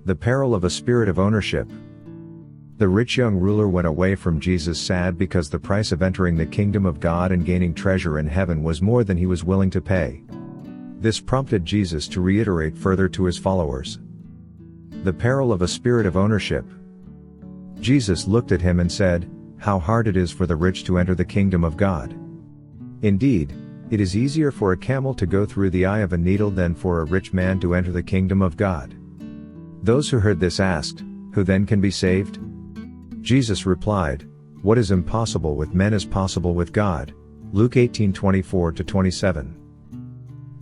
The peril of a spirit of ownership. The rich young ruler went away from Jesus sad because the price of entering the kingdom of God and gaining treasure in heaven was more than he was willing to pay. This prompted Jesus to reiterate further to his followers. The peril of a spirit of ownership. Jesus looked at him and said, "How hard it is for the rich to enter the kingdom of God. Indeed, it is easier for a camel to go through the eye of a needle than for a rich man to enter the kingdom of God." Those who heard this asked, "Who then can be saved?" Jesus replied, "What is impossible with men is possible with God." Luke 18:24-27.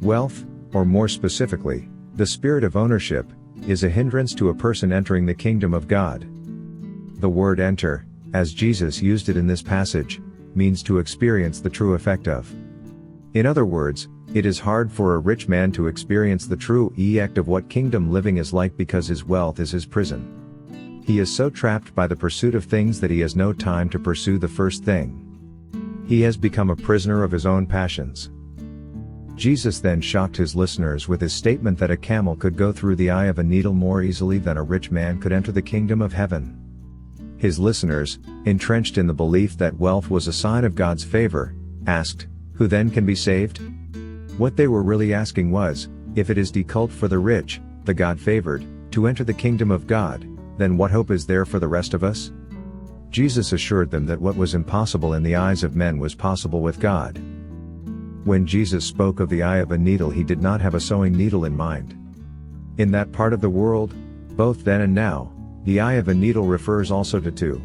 Wealth, or more specifically, the spirit of ownership, is a hindrance to a person entering the kingdom of God. The word enter, as Jesus used it in this passage, means to experience the true effect of. In other words, it is hard for a rich man to experience the true effect of what kingdom living is like because his wealth is his prison. He is so trapped by the pursuit of things that he has no time to pursue the first thing. He has become a prisoner of his own passions. Jesus then shocked his listeners with his statement that a camel could go through the eye of a needle more easily than a rich man could enter the kingdom of heaven. His listeners, entrenched in the belief that wealth was a sign of God's favor, asked, "Who then can be saved?" What they were really asking was, if it is difficult for the rich, the God-favored, to enter the kingdom of God, then what hope is there for the rest of us? Jesus assured them that what was impossible in the eyes of men was possible with God. When Jesus spoke of the eye of a needle, he did not have a sewing needle in mind. In that part of the world, both then and now, the eye of a needle refers also to two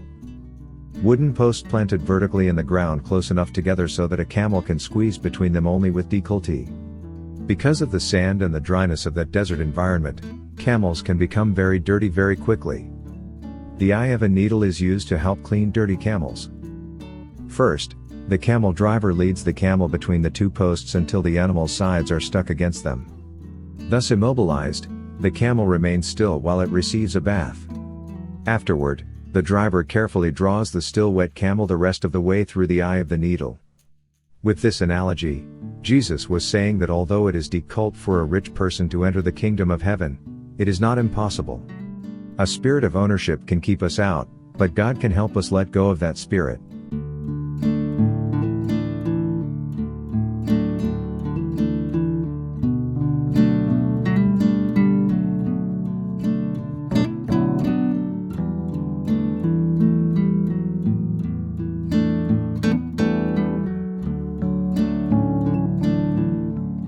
wooden posts planted vertically in the ground close enough together so that a camel can squeeze between them only with difficulty. Because of the sand and the dryness of that desert environment, camels can become very dirty very quickly. The eye of a needle is used to help clean dirty camels. First, the camel driver leads the camel between the two posts until the animal's sides are stuck against them. Thus immobilized, the camel remains still while it receives a bath. Afterward, the driver carefully draws the still wet camel the rest of the way through the eye of the needle. With this analogy, Jesus was saying that although it is difficult for a rich person to enter the kingdom of heaven, it is not impossible. A spirit of ownership can keep us out, but God can help us let go of that spirit.